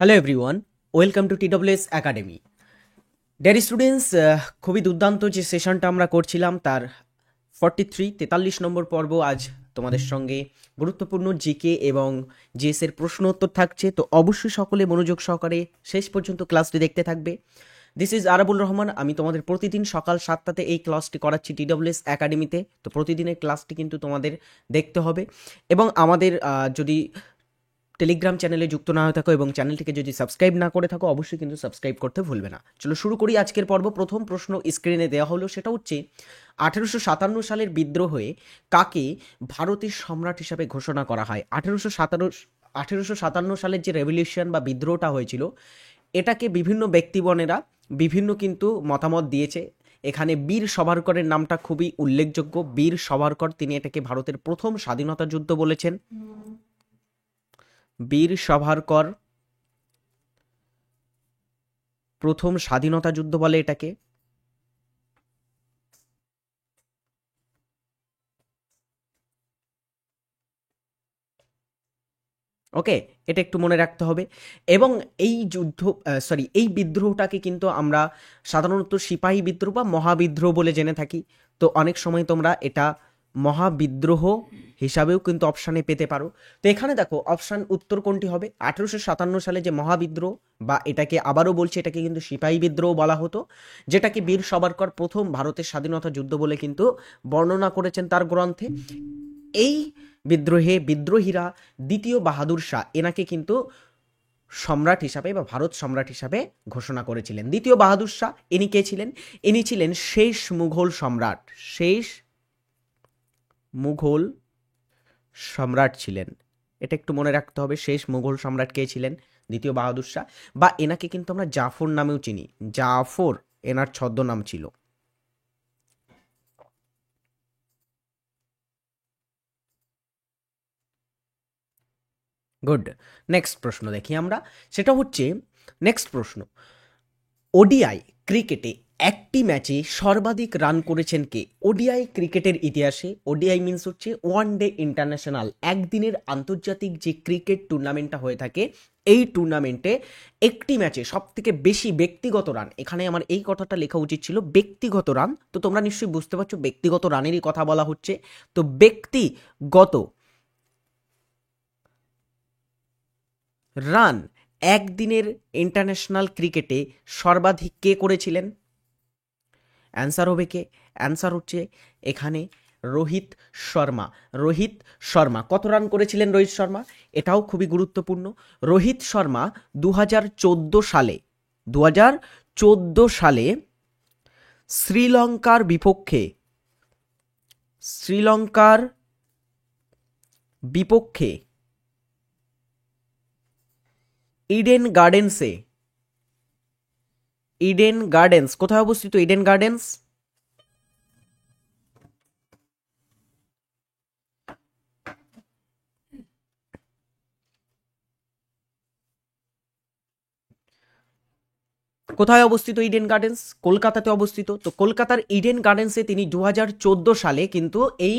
Hello everyone, welcome to TWS academy. Dear students, খুবই দুর্দান্ত যে সেশনটা আমরা করছিলাম তার 43 নম্বর পর্ব আজ তোমাদের সঙ্গে গুরুত্বপূর্ণ জিকে এবং জিএস এর প্রশ্ন উত্তর থাকছে। তো অবশ্যই সকলে মনোযোগ সহকারে শেষ পর্যন্ত ক্লাসটি দেখতে থাকবে। This is Arabul Rahman. আমি তোমাদের প্রতিদিন সকাল 7টাতে এই ক্লাসটি করাচ্ছি TWS একাডেমিতে। তো প্রতিদিনের ক্লাসটি কিন্তু তোমাদের দেখতে হবে এবং আমাদের যদি টেলিগ্রাম চ্যানেলে যুক্ত না হয়ে থাকো এবং চ্যানেলটিকে যদি সাবস্ক্রাইব না করে থাকো অবশ্যই কিন্তু সাবস্ক্রাইব করতে ভুলবে না। চলো শুরু করি আজকের পর্ব। প্রথম প্রশ্ন স্ক্রিনে দেওয়া হলো, সেটা হচ্ছে 1857 সালের বিদ্রোহে কাকে ভারতের সম্রাট হিসাবে ঘোষণা করা হয়? 1857 সালের যে রেভলিউশন বা বিদ্রোহটা হয়েছিল, এটাকে বিভিন্ন ব্যক্তিবনেরা বিভিন্ন কিন্তু মতামত দিয়েছে। এখানে বীর সাভারকরের নামটা খুবই উল্লেখযোগ্য। বীর সাভারকর, তিনি এটাকে ভারতের প্রথম স্বাধীনতা যুদ্ধ বলেছেন। বীর সাভারকর প্রথম স্বাধীনতা যুদ্ধ বলে এটাকে। ওকে, এটা একটু মনে রাখতে হবে। এবং এই যুদ্ধ এই বিদ্রোহটাকে কিন্তু আমরা সাধারণত সিপাহী বিদ্রোহ বা মহাবিদ্রোহ বলে জেনে থাকি। তো অনেক সময় তোমরা এটা মহাবিদ্রোহ হিসাবেও কিন্তু অপশানে পেতে পারো। তো এখানে দেখো অপশান উত্তর কোনটি হবে? 1857 সালে যে মহাবিদ্রোহ, বা এটাকে আবারও বলছি, এটাকে কিন্তু সিপাহী বিদ্রোহ বলা হতো, যেটাকে বীর সাভারকর প্রথম ভারতের স্বাধীনতা যুদ্ধ বলে কিন্তু বর্ণনা করেছেন তার গ্রন্থে। এই বিদ্রোহে বিদ্রোহীরা দ্বিতীয় বাহাদুর শাহ এনাকে কিন্তু সম্রাট হিসাবে বা ভারত সম্রাট হিসাবে ঘোষণা করেছিলেন। দ্বিতীয় বাহাদুর শাহ ইনি কে ছিলেন? ইনি ছিলেন শেষ মুঘল সম্রাট। শেষ মুঘল সম্রাট ছিলেন, এটা একটু মনে রাখতে হবে। শেষ মুঘল সম্রাট কে ছিলেন? দ্বিতীয় বাহাদুর শাহ, বা এনাকে কিন্তু আমরা জাফর নামেও চিনি। জাফর এনার ছদ্মনাম ছিল। গুড। নেক্সট প্রশ্ন দেখি আমরা, সেটা হচ্ছে নেক্সট প্রশ্ন, ওডিআই ক্রিকেটে একটি ম্যাচে সর্বাধিক রান করেছেন কে? ওডিআই ক্রিকেটের ইতিহাসে, ওডিআই মিন্স হচ্ছে ওয়ান ডে ইন্টারন্যাশনাল, একদিনের আন্তর্জাতিক যে ক্রিকেট টুর্নামেন্টটা হয়ে থাকে, এই টুর্নামেন্টে একটি ম্যাচে সব থেকে বেশি ব্যক্তিগত রান, এখানে আমার এই কথাটা লেখা উচিত ছিল ব্যক্তিগত রান, তো তোমরা নিশ্চয়ই বুঝতে পারছো ব্যক্তিগত রানেরই কথা বলা হচ্ছে। তো ব্যক্তিগত রান একদিনের ইন্টারন্যাশনাল ক্রিকেটে সর্বাধিক কে করেছিলেন? অ্যান্সার হবে কে? অ্যান্সার হচ্ছে এখানে রোহিত শর্মা। রোহিত শর্মা কত রান করেছিলেন? রোহিত শর্মা, এটাও খুবই গুরুত্বপূর্ণ। রোহিত শর্মা 2014 সালে 2014 সালে শ্রীলঙ্কার বিপক্ষে শ্রীলঙ্কার বিপক্ষে ইডেন গার্ডেন্সে, ইডেন গার্ডেন্স কোথায় অবস্থিত? ইডেন গার্ডেন্স কোথায় অবস্থিত? ইডেন গার্ডেন্স কলকাতাতে অবস্থিত। তো কলকাতার ইডেন গার্ডেন্সে তিনি 2014 সালে কিন্তু এই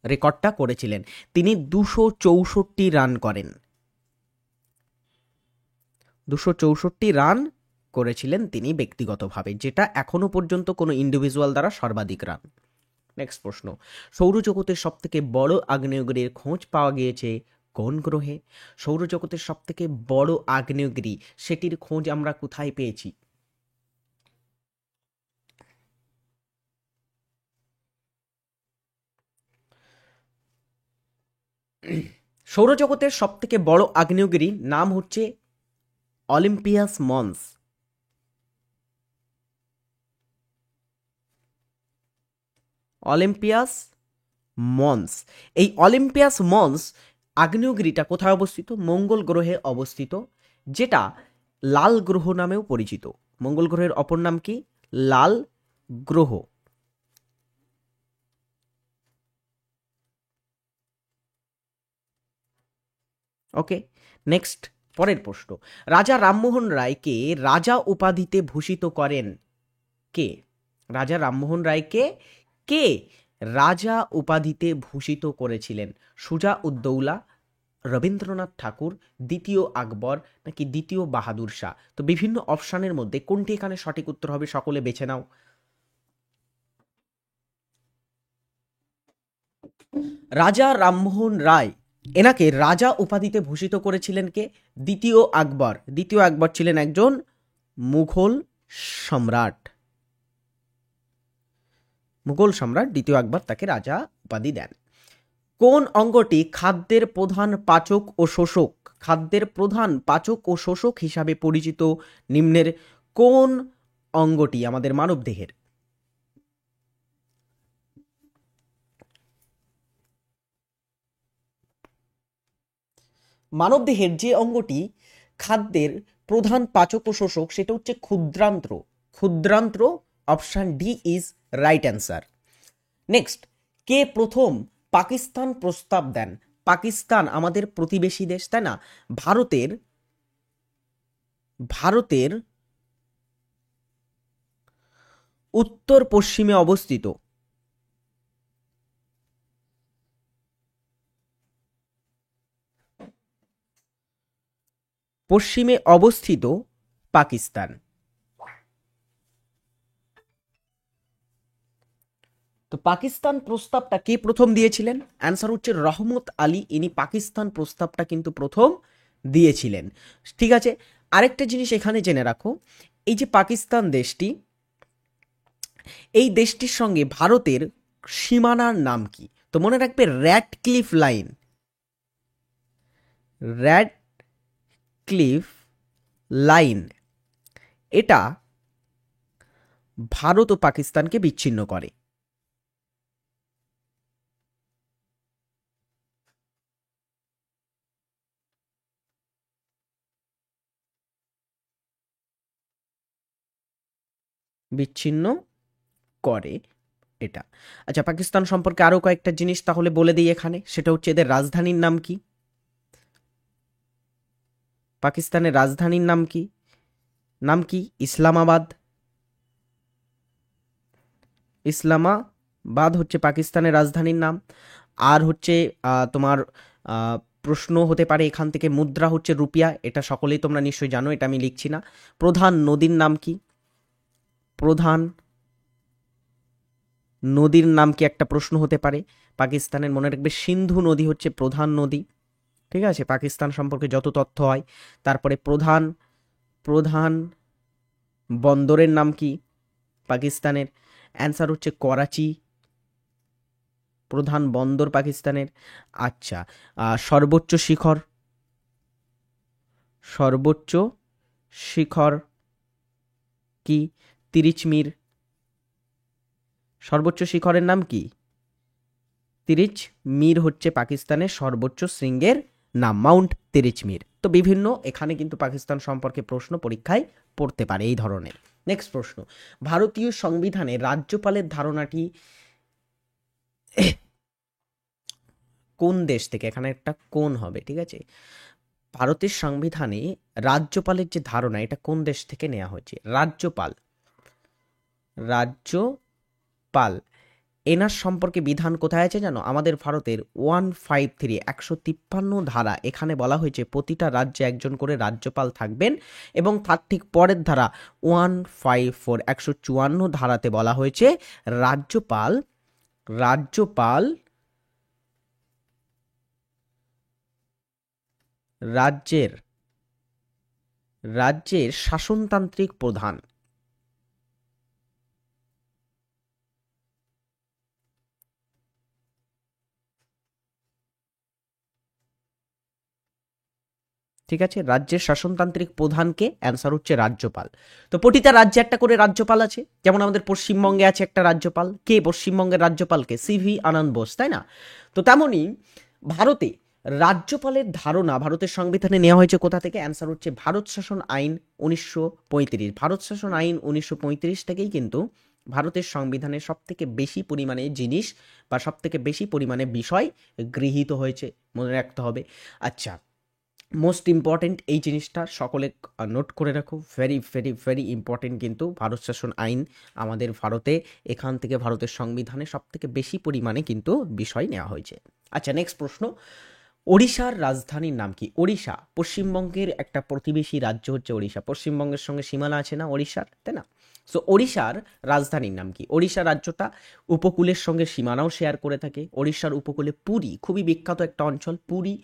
রেকর্ডটা করেছিলেন। তিনি 264 রান করেন। 264 রান করেছিলেন তিনি ব্যক্তিগতভাবে, যেটা এখনো পর্যন্ত কোনো ইন্ডিভিজুয়াল দ্বারা সর্বাধিক রান। নেক্সট প্রশ্ন, সৌরজগতের সবথেকে বড় আগ্নেয়গিরির খোঁজ পাওয়া গিয়েছে কোন গ্রহে? সৌরজগতের সবথেকে বড় আগ্নেয়গিরি, সেটির খোঁজ আমরা কোথায় পেয়েছি? সৌরজগতের সবথেকে বড় আগ্নেয়গিরির নাম হচ্ছে অলিম্পিয়াস মন্স। অলিম্পিয়াস মন্স। এই অলিম্পিয়াস মন্স আগ্নেয়গিরিটা কোথায় অবস্থিত? মঙ্গল গ্রহে অবস্থিত, যেটা লাল গ্রহ নামেও পরিচিত। মঙ্গল গ্রহের অপর নাম কি? লাল গ্রহ। ওকে, নেক্সট পরের প্রশ্ন, রাজা রামমোহন রায়কে রাজা উপাধিতে ভূষিত করেন কে? রাজা রামমোহন রায়কে কে রাজা উপাধিতে ভূষিত করেছিলেন? সুজা উদ্দৌলা, রবীন্দ্রনাথ ঠাকুর, দ্বিতীয় আকবর নাকি দ্বিতীয় বাহাদুর শাহ? তো বিভিন্ন অপশানের মধ্যে কোনটি এখানে সঠিক উত্তর হবে সকলে বেছে নাও। রাজা রামমোহন রায় এনাকে রাজা উপাধিতে ভূষিত করেছিলেন কে? দ্বিতীয় আকবর। দ্বিতীয় আকবর ছিলেন একজন মুঘল সম্রাট। মুঘল সম্রাট দ্বিতীয় আকবর তাকে রাজা উপাধি দেন। কোন অঙ্গটি খাদ্যের প্রধান পাচক ও শোষক? খাদ্যের প্রধান পাচক ও শোষক হিসাবে পরিচিত নিম্নের কোন অঙ্গটি আমাদের মানবদেহের? মানবদেহের যে অঙ্গটি খাদ্যের প্রধান পাচক ও শোষক সেটা হচ্ছে ক্ষুদ্রান্ত্র। ক্ষুদ্রান্ত্র, option D is right answer. Next, কে প্রথম পাকিস্তান প্রস্তাব দেন? পাকিস্তান আমাদের প্রতিবেশী দেশ, তাই না? ভারতের ভারতের উত্তর পশ্চিমে অবস্থিত পাকিস্তান। তো পাকিস্তান প্রস্তাবটা কে প্রথম দিয়েছিলেন? অ্যান্সার হচ্ছে রহমত আলী। ইনি পাকিস্তান প্রস্তাবটা কিন্তু প্রথম দিয়েছিলেন। ঠিক আছে, আরেকটা জিনিস এখানে জেনে রাখো, এই যে পাকিস্তান দেশটি, এই দেশটির সঙ্গে ভারতের সীমানার নাম কি? তো মনে রাখবে র্যাডক্লিফ লাইন। র্যাডক্লিফ লাইন এটা ভারত ও পাকিস্তানকে বিচ্ছিন্ন করে। বিচ্ছিন্ন করে এটা। আচ্ছা, পাকিস্তান সম্পর্কে আরো কয়েকটা জিনিস তাহলে বলে দিই এখানে, সেটা হচ্ছে এদের রাজধানীর নাম কি? পাকিস্তানের রাজধানীর নাম কি? ইসলামাবাদ। ইসলামাবাদ হচ্ছে পাকিস্তানের রাজধানীর নাম। আর হচ্ছে তোমার প্রশ্ন হতে পারে এখান থেকে, মুদ্রা হচ্ছে রুপিয়া, এটা সকলেই তোমরা নিশ্চয়ই জানো, এটা আমি লিখছি না। প্রধান নদীর নাম কি? প্রধান নদীর নাম কি একটা প্রশ্ন হতে পারে পাকিস্তানের। মনে রাখবে সিন্ধু নদী হচ্ছে প্রধান নদী। ঠিক আছে, পাকিস্তান সম্পর্কে যত তথ্য হয়। তারপরে প্রধান প্রধান বন্দরের নাম কি পাকিস্তানের? অ্যান্সার হচ্ছে করাচি, প্রধান বন্দর পাকিস্তানের। আচ্ছা, সর্বোচ্চ শিখর, সর্বোচ্চ শিখর কি? তিরিচমির। সর্বোচ্চ শিখরের নাম কি? তিরিচমির হচ্ছে পাকিস্তানের সর্বোচ্চ শৃঙ্গের নাম, মাউন্ট তিরিচমির। তো বিভিন্ন এখানে কিন্তু পাকিস্তান সম্পর্কে প্রশ্ন পরীক্ষায় পড়তে পারে এই ধরনের। নেক্সট প্রশ্ন, ভারতীয় সংবিধানে রাজ্যপালের ধারণাটি কোন দেশ থেকে? এখানে একটা কোন হবে, ঠিক আছে। ভারতের সংবিধানে রাজ্যপালের যে ধারণা, এটা কোন দেশ থেকে নেওয়া হয়েছে? রাজ্যপাল এনার সম্পর্কে বিধান কোথায় আছে জানো? আমাদের ভারতের 153 153 ধারা, এখানে বলা হয়েছে প্রতিটা রাজ্যে একজন করে রাজ্যপাল থাকবেন। এবং তার ঠিক পরের ধারা 154 154 ধারাতে বলা হয়েছে রাজ্যপাল রাজ্যের শাসনতান্ত্রিক প্রধান। ঠিক আছে, রাজ্যের শাসনতান্ত্রিক প্রধানকে? অ্যান্সার হচ্ছে রাজ্যপাল। তো প্রতিটা রাজ্যে একটা করে রাজ্যপাল আছে, যেমন আমাদের পশ্চিমবঙ্গে আছে একটা রাজ্যপাল। কে পশ্চিমবঙ্গের রাজ্যপালকে? সিভি আনন্দ বোস, তাই না? তো তেমনই ভারতে রাজ্যপালের ধারণা ভারতের সংবিধানে নেওয়া হয়েছে কোথা থেকে? অ্যান্সার হচ্ছে ভারত শাসন আইন 1935। ভারত শাসন আইন 1935 থেকেই কিন্তু ভারতের সংবিধানে সব থেকে বেশি পরিমাণে জিনিস বা সব থেকে বেশি পরিমাণে বিষয় গৃহীত হয়েছে, মনে রাখতে হবে। আচ্ছা, মোস্ট ইম্পর্টেন্ট এই জিনিসটা সকলে নোট করে রাখো, ভেরি ভেরি ভেরি ইম্পর্টেন্ট কিন্তু ভারত শাসন আইন আমাদের ভারতে, এখান থেকে ভারতের সংবিধানে সব থেকে বেশি পরিমাণে কিন্তু বিষয় নেওয়া হয়েছে। আচ্ছা, নেক্সট প্রশ্ন, ওড়িশার রাজধানীর নাম কি? ওড়িশা পশ্চিমবঙ্গের একটা প্রতিবেশী রাজ্য হচ্ছে ওড়িশা। পশ্চিমবঙ্গের সঙ্গে সীমানা আছে না ওড়িশার, তাই না? সো ওড়িশার রাজধানীর নাম কি? ওড়িশা রাজ্যটা উপকূলের সঙ্গে সীমানাও শেয়ার করে থাকে। ওড়িশার উপকূলে পুরী খুবই বিখ্যাত একটা অঞ্চল। পুরী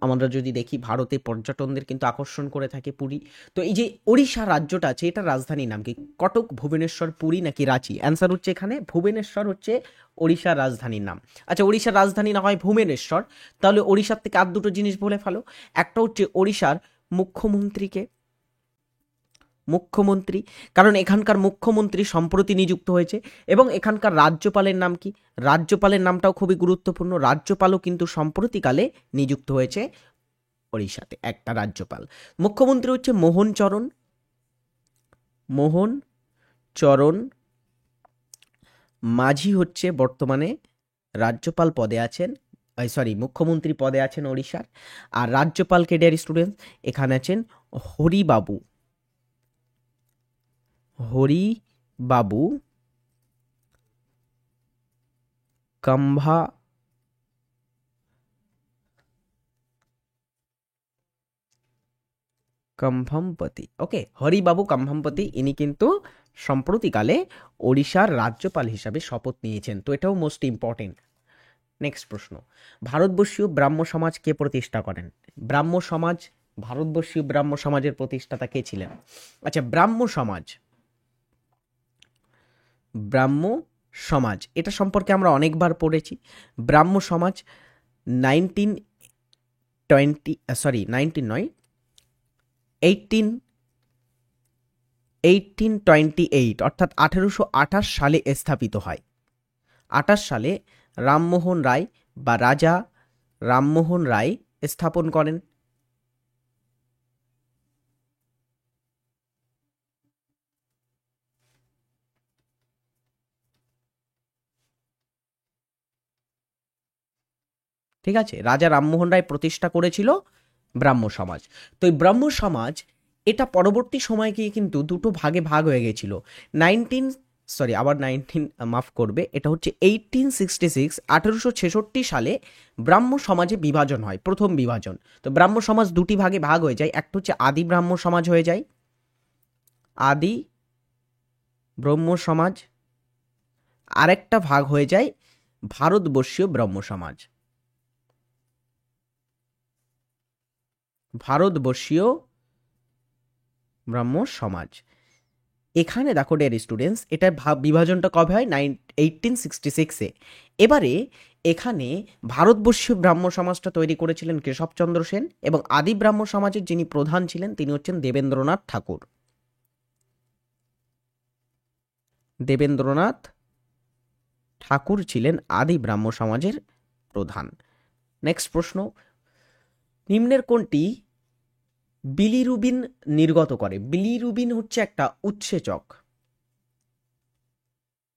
আমরা যদি দেখি ভারতে পর্যটনদের কিন্তু আকর্ষণ করে থাকে পুরী। তো এই যে ওড়িশা রাজ্যটা আছে এটার রাজধানীর নাম কি? কটক, ভুবনেশ্বর, পুরী নাকি রাঁচি? অ্যান্সার হচ্ছে এখানে ভুবনেশ্বর হচ্ছে ওড়িশার রাজধানীর নাম। আচ্ছা, ওড়িশার রাজধানী না হয় ভুবনেশ্বর, তাহলে ওড়িশার থেকে আর দুটো জিনিস বলে ফেলো। একটা হচ্ছে ওড়িশার মুখ্যমন্ত্রীকে, মুখ্যমন্ত্রী, কারণ এখানকার মুখ্যমন্ত্রী সম্প্রতি নিযুক্ত হয়েছে। এবং এখানকার রাজ্যপালের নাম কি? রাজ্যপালের নামটাও খুবই গুরুত্বপূর্ণ। রাজ্যপালও কিন্তু সম্প্রতিকালে নিযুক্ত হয়েছে ওড়িশাতে একটা রাজ্যপাল। মুখ্যমন্ত্রী হচ্ছে মোহন চরণ, মোহন চরণ মাঝি হচ্ছে বর্তমানে রাজ্যপাল পদে আছেন, সরি মুখ্যমন্ত্রী পদে আছেন ওড়িশার। আর রাজ্যপালকে ডিয়ার স্টুডেন্ট এখানে আছেন হরিবাবু, হরিবাবু কাম্ভা কাম্ভামপতি। ওকে, হরিবাবু কাম্ভামপতি ইনি কিন্তু সম্প্রতিকালে ওড়িশার রাজ্যপাল হিসাবে শপথ নিয়েছেন। তো এটাও মোস্ট ইম্পর্টেন্ট। নেক্সট প্রশ্ন, ভারতবর্ষীয় ব্রাহ্ম সমাজ কে প্রতিষ্ঠা করেন? ব্রাহ্ম সমাজ, ভারতবর্ষীয় ব্রাহ্ম সমাজের প্রতিষ্ঠাতা কে ছিলেন? আচ্ছা, ব্রাহ্ম সমাজ, ব্রাহ্ম সমাজ এটা সম্পর্কে আমরা অনেকবার পড়েছি। ব্রাহ্ম সমাজ 1828 অর্থাৎ 1828 সালে স্থাপিত হয়। 28 সালে রামমোহন রায় বা রাজা রামমোহন রায় স্থাপন করেন। ঠিক আছে, রাজা রামমোহন রায় প্রতিষ্ঠা করেছিল ব্রাহ্ম সমাজ। তো এই ব্রাহ্ম সমাজ এটা পরবর্তী সময়ে গিয়ে কিন্তু দুটো ভাগে ভাগ হয়ে গেছিল। মাফ করবে, এটা হচ্ছে 1866 সালে ব্রাহ্ম সমাজে বিভাজন হয়, প্রথম বিভাজন। তো ব্রাহ্ম সমাজ দুটি ভাগে ভাগ হয়ে যায়, একটা হচ্ছে আদি ব্রাহ্ম সমাজ হয়ে যায়, আদি ব্রহ্ম সমাজ, আরেকটা ভাগ হয়ে যায় ভারতবর্ষীয় ব্রহ্ম সমাজ, ভারতবর্ষীয় ব্রাহ্ম সমাজ। এখানে দেখো ডিয়ার স্টুডেন্টস, এটা বিভাজনটা কবে হয়? 1866-এ। এবারে এখানে ভারতবর্ষীয় ব্রাহ্ম সমাজটা তৈরি করেছিলেন কেশবচন্দ্র সেন, এবং আদি ব্রাহ্ম সমাজের যিনি প্রধান ছিলেন তিনি হচ্ছেন দেবেন্দ্রনাথ ঠাকুর। দেবেন্দ্রনাথ ঠাকুর ছিলেন আদি ব্রাহ্ম সমাজের প্রধান। নেক্সট প্রশ্ন, নিম্নের কোনটি বিলিরুবিন নির্গত করে? বিলিরুবিন হচ্ছে একটা উৎসেচক,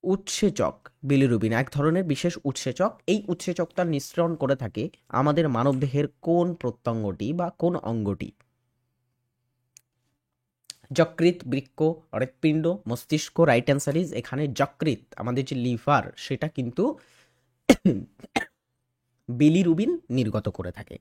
উৎসেচক বিলিরুবিন এক ধরনের বিশেষ উৎসেচক। এই উৎসেচকটার নিঃসরণ করে থাকে আমাদের মানবদেহের কোন প্রত্যঙ্গটি বা কোন অঙ্গটি? যকৃৎ, বৃক্ক, হৃৎপিণ্ড, মস্তিষ্ক? রাইট অ্যান্সার ইজ এখানে যকৃৎ, আমাদের যে লিভার সেটা কিন্তু বিলিরুবিন নির্গত করে থাকে।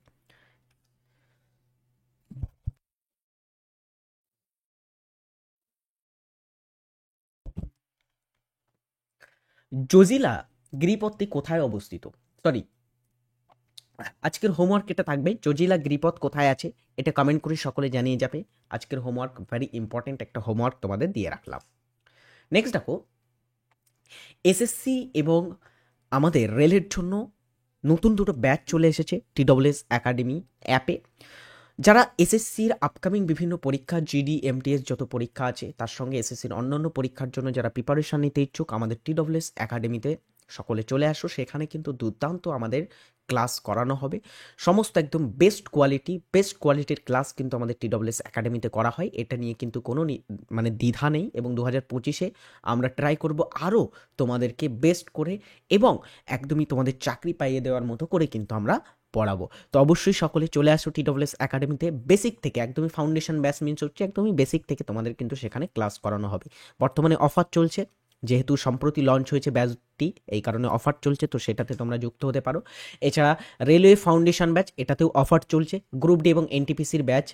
জজিলা গিরিপথটি কোথায় অবস্থিত? সরি, আজকের হোমওয়ার্ক এটা থাকবে, জজিলা গিরিপথ কোথায় আছে এটা কমেন্ট করে সকলে জানিয়ে যাবে। আজকের হোমওয়ার্ক ভেরি ইম্পর্টেন্ট একটা হোমওয়ার্ক তোমাদের দিয়ে রাখলাম। নেক্সট দেখো, এসএসসি এবং আমাদের রেলের জন্য নতুন দুটো ব্যাচ চলে এসেছে TSS একাডেমি অ্যাপে। যারা এসএসসির আপকামিং বিভিন্ন পরীক্ষা, জিডি, এমটিএস যত পরীক্ষা আছে তার সঙ্গে এসএসসির অন্যান্য পরীক্ষার জন্য যারা প্রিপারেশন নিতে ইচ্ছুক, আমাদের TSS একাডেমিতে সকলে চলে আসো। সেখানে কিন্তু দুর্দান্ত আমাদের ক্লাস করানো হবে। সমস্ত একদম বেস্ট কোয়ালিটির ক্লাস কিন্তু আমাদের TSS একাডেমিতে করা হয়। এটা নিয়ে কিন্তু কোনো মানে দ্বিধা নেই। এবং 2025-এ আমরা ট্রাই করব আরও তোমাদেরকে বেস্ট করে এবং একদমই তোমাদের চাকরি পাইয়ে দেওয়ার মতো করে কিন্তু আমরা পড়াবো। তো অবশ্যই সকলে চলে আসো TSS একাডেমিতে। বেসিক থেকে একদমই ফাউন্ডেশন ব্যাচ মিনস হচ্ছে একদমই বেসিক থেকে তোমাদের কিন্তু সেখানে ক্লাস করানো হবে। বর্তমানে অফার চলছে, যেহেতু সম্প্রতি লঞ্চ হয়েছে ব্যাচটি, এই কারণে অফার চলছে, তো সেটাতে তোমরা যুক্ত হতে পারো। এছাড়া রেলওয়ে ফাউন্ডেশন ব্যাচ, এটাতেও অফার চলছে। গ্রুপ ডি এবং এনটিপিসির ব্যাচ,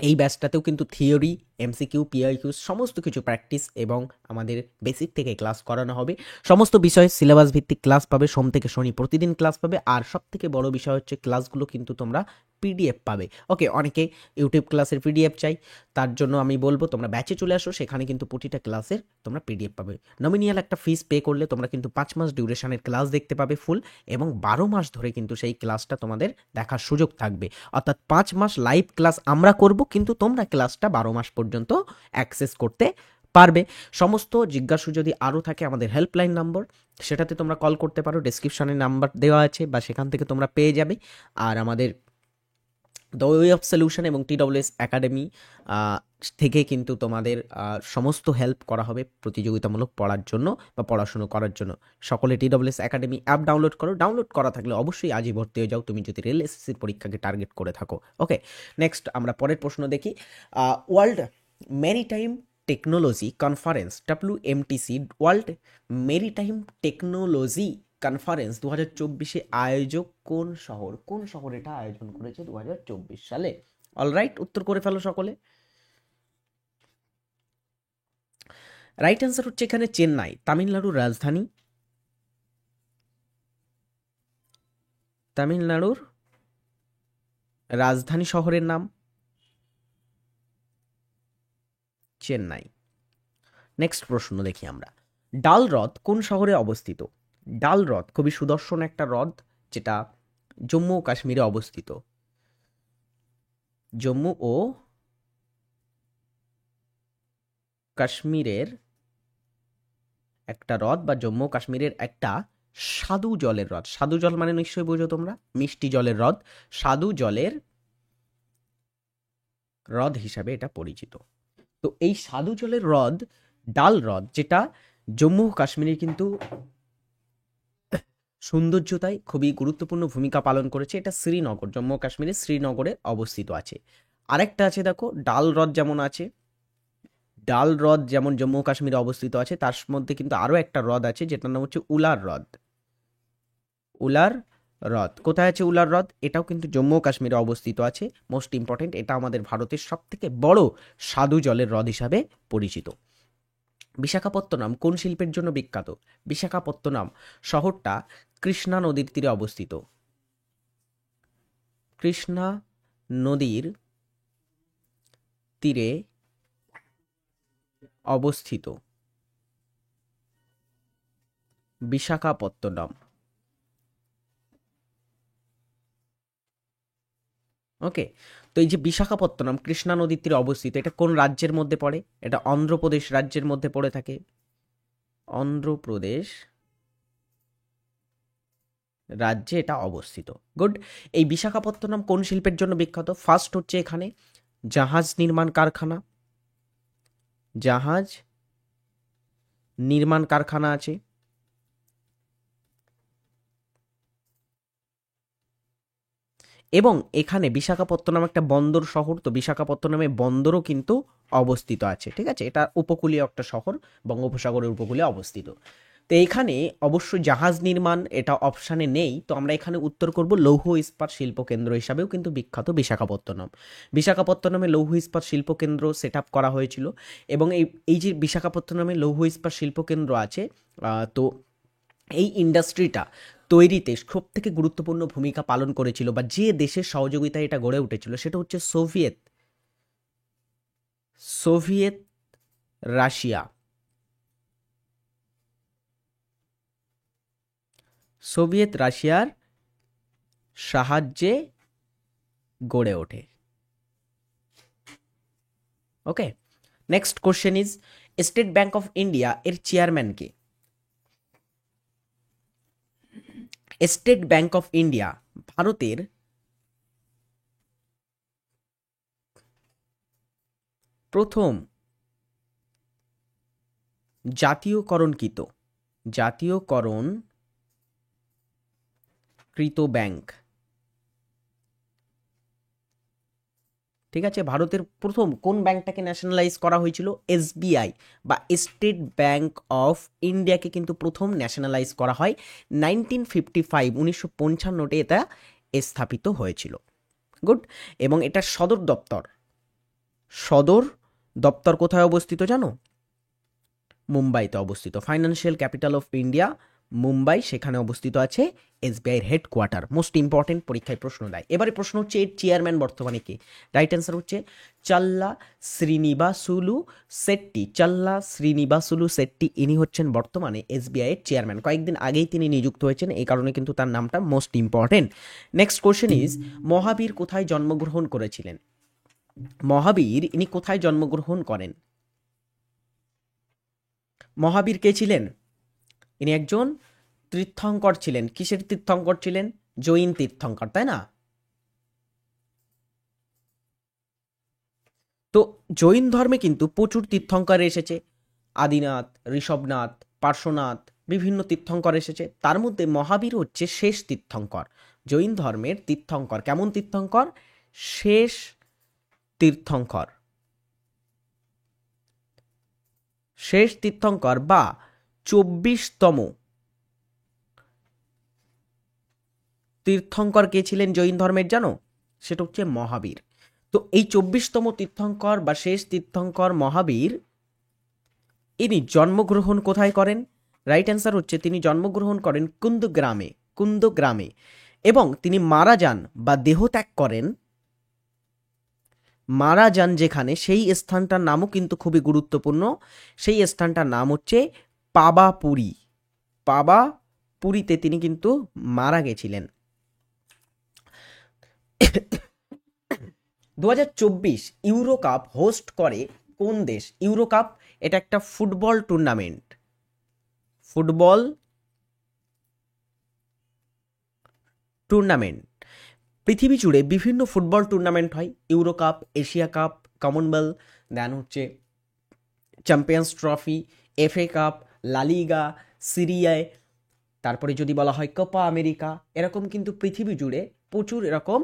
এই ব্যাচটাতেও কিন্তু থিওরি, এমসিকিউ, পিআইকিউ সমস্ত কিছু প্র্যাকটিস এবং আমাদের বেসিক থেকে ক্লাস করানো হবে। সমস্ত বিষয়ে সিলেবাস ভিত্তিক ক্লাস পাবে, সোম থেকে শনি প্রতিদিন ক্লাস পাবে। আর সব থেকে বড় বিষয় হচ্ছে ক্লাসগুলো কিন্তু তোমরা পিডিএফ পাবে। ওকে, অনেকে ইউটিউব ক্লাসের পিডিএফ চাই, তার জন্য আমি বলবো তোমরা ব্যাচে চলে আসো, সেখানে কিন্তু প্রতিটা ক্লাসের তোমরা পিডিএফ পাবে। নমিনিয়াল একটা ফিস পে করলে তোমরা কিন্তু 5 মাস ডিউরেশনের ক্লাস দেখতে পাবে ফুল, এবং 12 মাস ধরে কিন্তু সেই ক্লাসটা তোমাদের দেখার সুযোগ থাকবে। অর্থাৎ 5 মাস লাইভ ক্লাস আমরা করব, কিন্তু তোমরা ক্লাসটা 12 মাস পর্যন্ত অ্যাক্সেস করতে পারবে। সমস্ত জিজ্ঞাসা যদি আরও থাকে, আমাদের হেল্পলাইন নম্বর, সেটাতে তোমরা কল করতে পারো, ডেসক্রিপশনে নাম্বার দেওয়া আছে বা সেখান থেকে তোমরা পেয়ে যাবে। আর আমাদের দ্য ওয়ে অফ সলিউশন এবং টিডব্লিউএস একাডেমি থেকে কিন্তু তোমাদের সমস্ত হেল্প করা হবে প্রতিযোগিতামূলক পড়ার জন্য বা পড়াশুনো করার জন্য। সকলে টিডব্লিউএস একাডেমি অ্যাপ ডাউনলোড করো। ডাউনলোড করা থাকলে অবশ্যই আজই ভর্তি হয়ে যাও, তুমি যদি রেল এসএসসির পরীক্ষাকে টার্গেট করে থাকো। ওকে, নেক্সট আমরা পরের প্রশ্ন দেখি। World maritime technology conference, WMTC, world maritime technology conference 2024 আয়োজক কোন শহর? কোন শহর এটা আয়োজন করেছে 2024 সালে? অলরাইট, উত্তর করে ফেলো সকলে। রাইট অ্যান্সার হচ্ছে এখানে চেন্নাই, তামিলনাড়ুর রাজধানী। তামিলনাড়ুর রাজধানী শহরের নাম চেন্নাই। নেক্সট প্রশ্ন দেখি আমরা। ডাল হ্রদ কোন শহরে অবস্থিত? ডাল হ্রদ খুবই সুদর্শন একটা হ্রদ, যেটা জম্মু ও কাশ্মীরে অবস্থিত। জম্মু ও কাশ্মীরের একটা হ্রদ, বা জম্মু ও কাশ্মীরের একটা স্বাদু জলের হ্রদ। স্বাদু জল মানে নিশ্চয়ই বোঝো তোমরা, মিষ্টি জলের হ্রদ। স্বাদু জলের হ্রদ হিসাবে এটা পরিচিত। তো এই স্বাদু জলের হ্রদ ডাল হ্রদ, যেটা জম্মু ও কাশ্মীরে কিন্তু সৌন্দর্যতায় খুবই গুরুত্বপূর্ণ ভূমিকা পালন করেছে। এটা শ্রীনগর, জম্মু ও কাশ্মীরের শ্রীনগরে অবস্থিত আছে। আরেকটা আছে দেখো, ডাল হ্রদ যেমন আছে, ডাল হ্রদ যেমন জম্মু ও কাশ্মীরে অবস্থিত আছে, তার মধ্যে কিন্তু আরও একটা হ্রদ আছে যেটার নাম হচ্ছে উলার হ্রদ। উলার হ্রদ কোথায় আছে? উলার হ্রদ এটাও কিন্তু জম্মু ও কাশ্মীরে অবস্থিত আছে। মোস্ট ইম্পর্টেন্ট, এটা আমাদের ভারতের সব থেকে বড় স্বাদু জলের হ্রদ হিসাবে পরিচিত। বিশাখাপত্তনম কোন শিল্পের জন্য বিখ্যাত? বিশাখাপত্তনম শহরটা কৃষ্ণা নদীর তীরে অবস্থিত। কৃষ্ণা নদীর তীরে অবস্থিত বিশাখাপত্তনম। ওকে, তো এই যে বিশাখাপত্তনম কৃষ্ণা নদীর তীরে অবস্থিত, এটা কোন রাজ্যের মধ্যে পড়ে? এটা অন্ধ্রপ্রদেশ রাজ্যের মধ্যে পড়ে থাকে। অন্ধ্রপ্রদেশ রাজ্যে এটা অবস্থিত। গুড। এই বিশাখাপত্তনম কোন শিল্পের জন্য বিখ্যাত? ফার্স্ট হচ্ছে এখানে জাহাজ নির্মাণ কারখানা, জাহাজ নির্মাণ কারখানা আছে। এবং এখানে বিশাখাপত্তনম একটা বন্দর শহর, তো বিশাখাপত্তনমে বন্দরও কিন্তু অবস্থিত আছে। ঠিক আছে, এটা উপকূলীয় একটা শহর, বঙ্গোপসাগরের উপকূলে অবস্থিত। তো এখানে অবশ্যই জাহাজ নির্মাণ এটা অপশানে নেই, তো আমরা এখানে উত্তর করব লৌহ ইস্পাত শিল্প কেন্দ্র হিসাবেও কিন্তু বিখ্যাত বিশাখাপত্তনম। বিশাখাপত্তনমে লৌহ ইস্পাত শিল্প কেন্দ্র সেট আপ করা হয়েছিল। এবং এই যে বিশাখাপত্তনমে লৌহ ইস্পাত শিল্প কেন্দ্র আছে, তো এই ইন্ডাস্ট্রিটা তৈরিতে সব থেকে গুরুত্বপূর্ণ ভূমিকা পালন করেছিল, বা যে দেশের সহযোগিতায় এটা গড়ে উঠেছিল, সেটা হচ্ছে সোভিয়েত সোভিয়েত রাশিয়া। সোভিয়েত রাশিয়ার সাহায্যে গড়ে ওঠে। Okay, next question is State Bank of India এর চেয়ারম্যান কে? স্টেট ব্যাংক অফ ইন্ডিয়া ভারতের প্রথম জাতীয়করণকৃত ব্যাংক। ঠিক আছে, ভারতের প্রথম কোন ব্যাংকটাকে ন্যাশনালাইজ করা হয়েছিল? এসবিআই বা স্টেট ব্যাংক অফ ইন্ডিয়াকে কিন্তু প্রথম ন্যাশনালাইজ করা হয় 1955, 1955 এটা স্থাপিত হয়েছিল। গুড। এবং এটার সদর দপ্তর কোথায় অবস্থিত জানো? মুম্বাইতে অবস্থিত। Financial capital of India Mumbai, সেখানে অবস্থিত আছে এসবিআইয়ের হেডকোয়ার্টার। মোস্ট ইম্পর্টেন্ট, পরীক্ষায় প্রশ্ন দেয়। এবারে প্রশ্ন হচ্ছে এর চেয়ারম্যান বর্তমানে কে? রাইট অ্যান্সার হচ্ছে চাল্লা শ্রীনিবাসুলু শেট্টি। চাল্লা শ্রীনিবাসুলু শেট্টি, ইনি হচ্ছেন বর্তমানে এসবিআইয়ের চেয়ারম্যান। কয়েকদিন আগেই তিনি নিযুক্ত হয়েছেন, এই কারণে কিন্তু তার নামটা most important. Next question is, Mahavir কোথায় জন্মগ্রহণ করেছিলেন? মহাবীর ইনি কোথায় জন্মগ্রহণ করেন? মহাবীর কে ছিলেন? ইনি একজন তীর্থঙ্কর ছিলেন। কিসের তীর্থঙ্কর ছিলেন? জৈন তীর্থঙ্কর, তাই না? তো জৈন ধর্মে কিন্তু প্রচুর তীর্থঙ্কর এসেছে। আদিনাথ, ঋষভনাথ, পার্শ্বনাথ, বিভিন্ন তীর্থঙ্কর এসেছে। তার মধ্যে মহাবীর হচ্ছে শেষ তীর্থঙ্কর, জৈন ধর্মের তীর্থঙ্কর। কেমন তীর্থঙ্কর? শেষ তীর্থঙ্কর। শেষ তীর্থঙ্কর বা 24তম তীর্থঙ্কর কে ছিলেন জৈন ধর্মের জানো? সেটা হচ্ছে মহাবীর। তো এই 24তম তীর্থঙ্কর বা শেষ তীর্থঙ্কর মহাবীর, ইনি জন্মগ্রহণ কোথায় করেন? রাইট অ্যান্সার হচ্ছে তিনি জন্মগ্রহণ করেন কুন্দগ্রামে। এবং তিনি মারা যান বা দেহত্যাগ করেন, মারা যান যেখানে, সেই স্থানটার নামও কিন্তু খুবই গুরুত্বপূর্ণ। সেই স্থানটার নাম হচ্ছে পাবাপুরী। পাবাপুরীতে তিনি কিন্তু মারা গেছিলেন। 2024 ইউরো কাপ হোস্ট করে কোন দেশ? ইউরো কাপ এটা একটা ফুটবল টুর্নামেন্ট। পৃথিবী জুড়ে বিভিন্ন ফুটবল টুর্নামেন্ট হয়। Euro cup, Asia cup, Commonwealth, then হচ্ছে Champions Trophy, FA cup, La Liga, সিরিয়ায়, তারপরে যদি বলা হয় কোপা আমেরিকা, এরকম কিন্তু পৃথিবী জুড়ে প্রচুর এরকম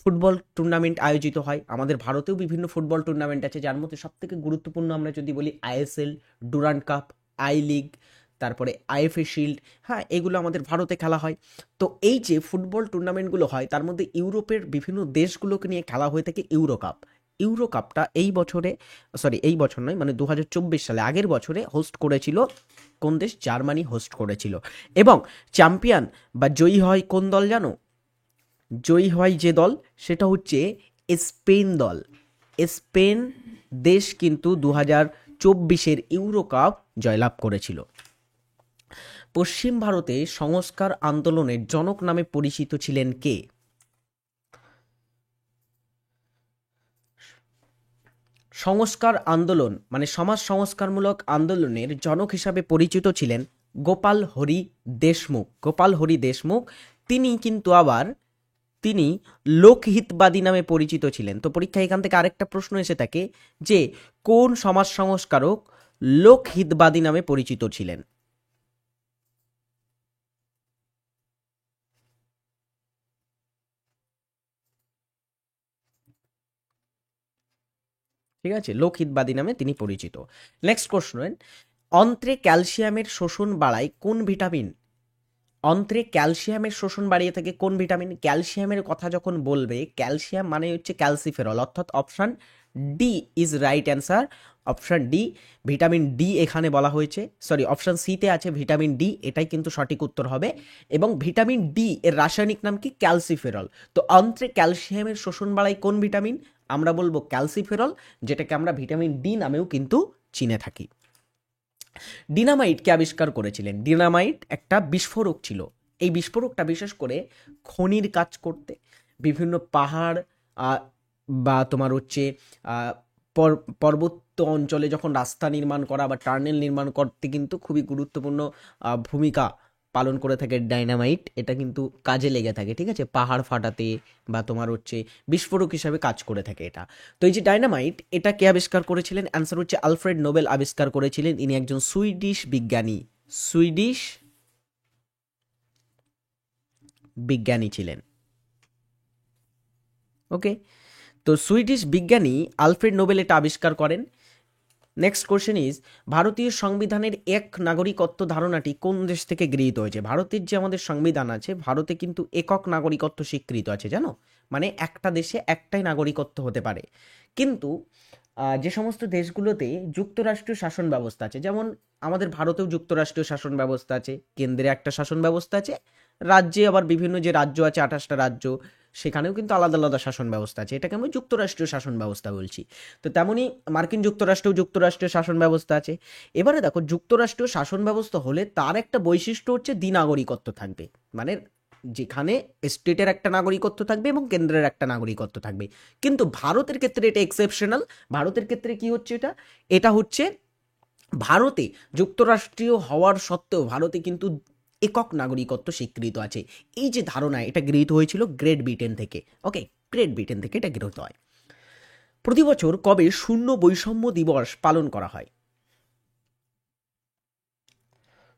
ফুটবল টুর্নামেন্ট আয়োজিত হয়। আমাদের ভারতেও বিভিন্ন ফুটবল টুর্নামেন্ট আছে, যার মধ্যে সবথেকে গুরুত্বপূর্ণ আমরা যদি বলি ISL, Durand cup, I league, তারপরে আইএফএ শিল্ড। হ্যাঁ, এগুলো আমাদের ভারতে খেলা হয়। তো এই যে ফুটবল টুর্নামেন্টগুলো হয়, তার মধ্যে ইউরোপের বিভিন্ন দেশগুলোকে নিয়ে খেলা হয়ে থাকে ইউরো কাপ। ইউরো কাপটা এই বছর নয়, মানে 2024 সালে, আগের বছরে হোস্ট করেছিল কোন দেশ? জার্মানি হোস্ট করেছিল। এবং চ্যাম্পিয়ন বা জয়ী হয় কোন দল জানো? জয়ী হয় যে দল, সেটা হচ্ছে স্পেন দল। স্পেন দেশ কিন্তু 2024 ইউরো কাপ জয়লাভ করেছিল। পশ্চিম ভারতে সংস্কার আন্দোলনের জনক নামে পরিচিত ছিলেন কে? সংস্কার আন্দোলন মানে সমাজ সংস্কারমূলক আন্দোলনের জনক হিসাবে পরিচিত ছিলেন গোপাল হরি দেশমুখ। তিনি কিন্তু আবার লোকহিতবাদী নামে পরিচিত ছিলেন। তো পরীক্ষায় এখান থেকে আরেকটা প্রশ্ন এসে থাকে যে কোন সমাজ সংস্কারক লোকহিতবাদী নামে পরিচিত ছিলেন? ঠিক আছে, লোকহিতবাদী নামে তিনি পরিচিত। নেক্সট কোশ্চেন, অন্ত্রে ক্যালসিয়ামের শোষণ বাড়ায় কোন ভিটামিন? অন্ত্রে ক্যালসিয়ামের শোষণ বাড়িয়ে থাকে কোন ভিটামিন? ক্যালসিয়ামের কথা যখন বলবে, ক্যালসিয়াম মানে হচ্ছে ক্যালসিফেরল, অর্থাৎ option D is right answer. Option D, vitamin D এখানে বলা হয়েছে, সরি অপশন সিতে আছে ভিটামিন ডি, এটাই কিন্তু সঠিক উত্তর হবে। এবং ভিটামিন ডি এর রাসায়নিক নাম কি? ক্যালসিফেরল। তো অন্ত্রে ক্যালসিয়ামের শোষণ বাড়ায় কোন ভিটামিন? আমরা বলবো ক্যালসিফেরল, যেটাকে আমরা ভিটামিন ডি নামেও কিন্তু চিনে থাকি। ডিনামাইটকে আবিষ্কার করেছিলেন? ডিনামাইট একটা বিস্ফোরক ছিল। এই বিস্ফোরকটা বিশেষ করে খনির কাজ করতে, বিভিন্ন পাহাড় বা তোমার হচ্ছে পর্বত অঞ্চলে যখন রাস্তা নির্মাণ করা বা টার্নেল নির্মাণ করতে কিন্তু খুবই গুরুত্বপূর্ণ ভূমিকা পালন করে থাকে ডাইনামাইট। এটা কিন্তু কাজে লেগে থাকে, ঠিক আছে, পাহাড় ফাটাতে বা তোমার হচ্ছে বিস্ফোরক হিসাবে কাজ করে থাকে এটা। তো এই যে ডাইনামাইট, এটা কে আবিষ্কার করেছিলেন? অ্যান্সার হচ্ছে আলফ্রেড নোবেল আবিষ্কার করেছিলেন। ইনি একজন সুইডিশ বিজ্ঞানী ছিলেন। ওকে, তো সুইডিশ বিজ্ঞানী আলফ্রেড নোবেল এটা আবিষ্কার করেন। নেক্সট কোশ্চেন ইজ, ভারতীয় সংবিধানের এক নাগরিকত্ব ধারণাটি কোন দেশ থেকে গৃহীত হয়েছে? ভারতের যে আমাদের সংবিধান আছে, ভারতে কিন্তু একক নাগরিকত্ব স্বীকৃত আছে, জানো? মানে একটা দেশে একটাই নাগরিকত্ব হতে পারে। কিন্তু যে সমস্ত দেশগুলোতে যুক্তরাষ্ট্রীয় শাসন ব্যবস্থা আছে, যেমন আমাদের ভারতেও যুক্তরাষ্ট্রীয় শাসন ব্যবস্থা আছে, কেন্দ্রে একটা শাসন ব্যবস্থা আছে, রাজ্যে আবার বিভিন্ন যে রাজ্য আছে 28টা রাজ্য, সেখানেও কিন্তু আলাদা আলাদা শাসন ব্যবস্থা আছে, এটাকে আমরা যুক্তরাষ্ট্রীয় শাসন ব্যবস্থা বলছি। তো তেমনই মার্কিন যুক্তরাষ্ট্রেও যুক্তরাষ্ট্রীয় শাসন ব্যবস্থা আছে। এবারে দেখো, যুক্তরাষ্ট্রীয় শাসন ব্যবস্থা হলে তার একটা বৈশিষ্ট্য হচ্ছে দ্বিনাগরিকত্ব থাকবে, মানে যেখানে স্টেটের একটা নাগরিকত্ব থাকবে এবং কেন্দ্রের একটা নাগরিকত্ব থাকবে। কিন্তু ভারতের ক্ষেত্রে এটা এক্সেপশনাল। ভারতের ক্ষেত্রে কি হচ্ছে, এটা হচ্ছে ভারতে যুক্তরাষ্ট্রীয় হওয়ার সত্ত্বেও ভারতে কিন্তু একক নাগরিকত্ব স্বীকৃত আছে। এই যে ধারণা, এটা গৃহীত হয়েছিল গ্রেট ব্রিটেন থেকে। ওকে, গ্রেট ব্রিটেন থেকে এটা গৃহীত হয়। প্রতি বছর কবে শূন্য বৈষম্য দিবস পালন করা হয়?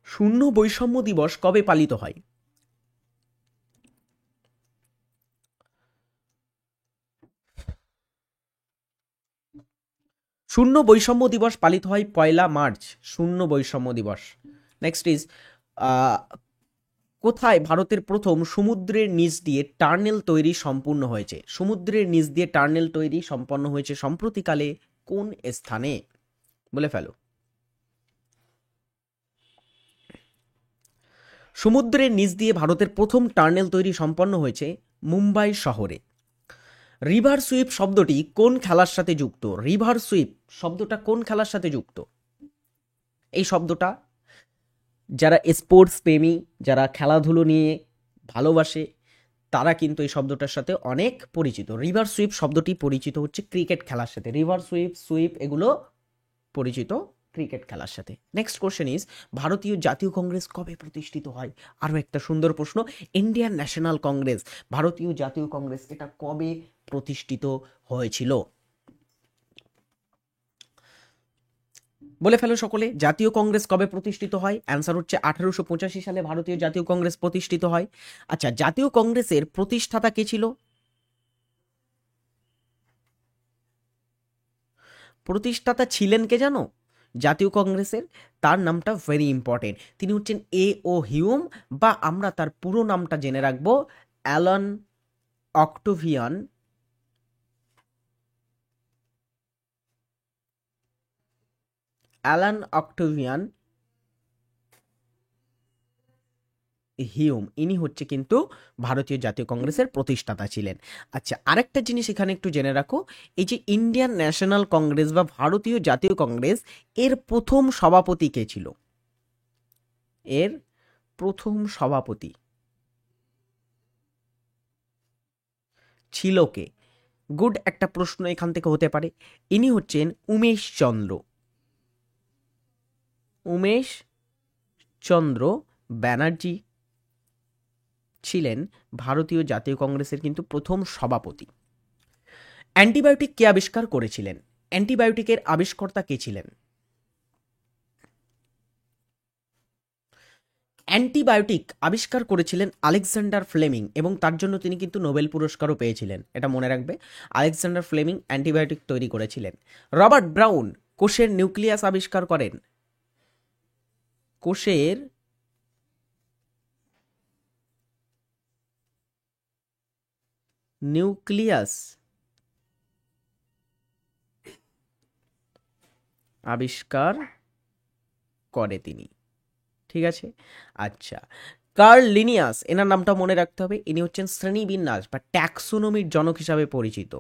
শূন্য বৈষম্য দিবস কবে পালিত হয়? শূন্য বৈষম্য দিবস পালিত হয় 1 মার্চ, শূন্য বৈষম্য দিবস। নেক্সট ইজ, কোথায় ভারতের প্রথম সমুদ্রের নিচ দিয়ে টার্নেল তৈরি সম্পূর্ণ হয়েছে? সমুদ্রের নিচ দিয়ে টার্নেল তৈরি সম্পন্ন হয়েছে সম্প্রতিকালে কোন স্থানে? বলে ফেলো। সমুদ্রের নিচ দিয়ে ভারতের প্রথম টার্নেল তৈরি সম্পন্ন হয়েছে মুম্বাই শহরে। রিভার সুইপ শব্দটি কোন খেলার সাথে যুক্ত? রিভার সুইপ শব্দটা কোন খেলার সাথে যুক্ত? এই শব্দটা যারা স্পোর্টস প্রেমী, যারা খেলাধুলো নিয়ে ভালোবাসে, তারা কিন্তু এই শব্দটার সাথে অনেক পরিচিত। রিভার সুইপ শব্দটি পরিচিত হচ্ছে ক্রিকেট খেলার সাথে। রিভার সুইপ, সুইপ এগুলো পরিচিত ক্রিকেট খেলার সাথে। নেক্সট কোশ্চেন ইজ, ভারতীয় জাতীয় কংগ্রেস কবে প্রতিষ্ঠিত হয়? আরও একটা সুন্দর প্রশ্ন। ইন্ডিয়ান ন্যাশনাল কংগ্রেস, ভারতীয় জাতীয় কংগ্রেস, এটা কবে প্রতিষ্ঠিত হয়েছিল? বলে ফেলো সকলে, জাতীয় কংগ্রেস কবে প্রতিষ্ঠিত হয়? অ্যান্সার হচ্ছে 1885 সালে ভারতীয় জাতীয় কংগ্রেস প্রতিষ্ঠিত হয়। আচ্ছা, জাতীয় কংগ্রেসের প্রতিষ্ঠাতা কে ছিল? প্রতিষ্ঠাতা ছিলেন কে জানো জাতীয় কংগ্রেসের? তার নামটা ভেরি ইম্পর্টেন্ট। তিনি হচ্ছেন এ ও হিউম, বা আমরা তার পুরো নামটা জেনে রাখবো, Alan Octavian Alan Octavian Hume. ইনি হচ্ছে কিন্তু ভারতীয় জাতীয় কংগ্রেসের প্রতিষ্ঠাতা ছিলেন। আচ্ছা, আরেকটা জিনিস এখানে একটু জেনে রাখো, এই যে ইন্ডিয়ান ন্যাশনাল কংগ্রেস বা ভারতীয় জাতীয় কংগ্রেস, এর প্রথম সভাপতি কে ছিল? এর প্রথম সভাপতি ছিল কে? গুড একটা প্রশ্ন এখান থেকে হতে পারে। ইনি হচ্ছেন উমেশ চন্দ্র, উমেশ চন্দ্র ব্যানার্জি ছিলেন ভারতীয় জাতীয় কংগ্রেসের কিন্তু প্রথম সভাপতি। অ্যান্টিবায়োটিক কে আবিষ্কার করেছিলেন? অ্যান্টিবায়োটিকের আবিষ্কর্তা কে ছিলেন? অ্যান্টিবায়োটিক আবিষ্কার করেছিলেন আলেকজান্ডার ফ্লেমিং, এবং তার জন্য তিনি কিন্তু নোবেল পুরস্কারও পেয়েছিলেন, এটা মনে রাখবে। আলেকজান্ডার ফ্লেমিং অ্যান্টিবায়োটিক তৈরি করেছিলেন। রবার্ট ব্রাউন কোষের নিউক্লিয়াস আবিষ্কার করেন। কোষের নিউক্লিয়াস আবিষ্কার করে তিনি, ঠিক আছে। আচ্ছা, কার্ল লিনিয়াস, এনার নামটা মনে রাখতে হবে। ইনি হচ্ছেন শ্রেণীবিন্যাস বা ট্যাক্সোনমির জনক হিসাবে পরিচিত।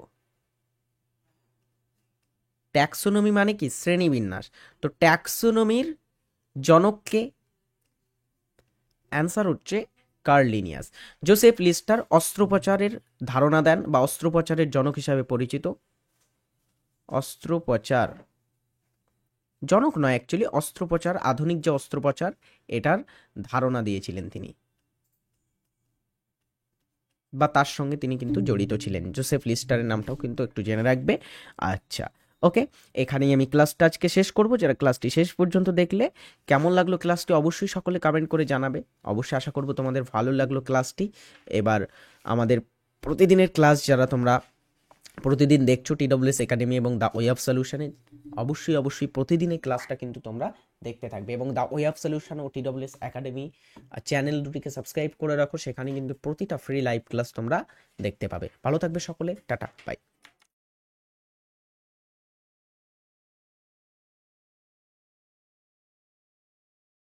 ট্যাক্সোনমি মানে কি? শ্রেণীবিন্যাস। তো ট্যাক্সোনমির জনককে? অ্যান্সার হচ্ছে কার্ল লিনিয়াস। জোসেফ লিস্টার অস্ত্রোপচারের ধারণা দেন বা অস্ত্রোপচারের জনক হিসাবে পরিচিত। অস্ত্রোপচার জনক নয়, অ্যাকচুয়ালি অস্ত্রোপচার, আধুনিক যে অস্ত্রোপচার, এটার ধারণা দিয়েছিলেন তিনি, বা তার সঙ্গে তিনি কিন্তু জড়িত ছিলেন। জোসেফ লিস্টারের নামটাও কিন্তু একটু জেনে রাখবে। আচ্ছা, ওকে, এখানেই আমি ক্লাসটা আজকে শেষ করব। যারা ক্লাসটি শেষ পর্যন্ত দেখলে, কেমন লাগলো ক্লাসটি অবশ্যই সকলে কমেন্ট করে জানাবে। অবশ্যই আশা করব তোমাদের ভালো লাগলো ক্লাসটি। এবার আমাদের প্রতিদিনের ক্লাস যারা তোমরা প্রতিদিন দেখছো TWS একাডেমি এবং দ্য ওয়ে অফ সলিউশনে, অবশ্যই প্রতিদিন এই ক্লাসটা কিন্তু তোমরা দেখতে থাকবে এবং দ্য ওয়ে অফ সলিউশন ও TWS একাডেমি চ্যানেল দুটিকে সাবস্ক্রাইব করে রাখো, সেখানে কিন্তু প্রতিটা ফ্রি লাইভ ক্লাস তোমরা দেখতে পাবে। ভালো থাকবে সকলে, টাটা বাই।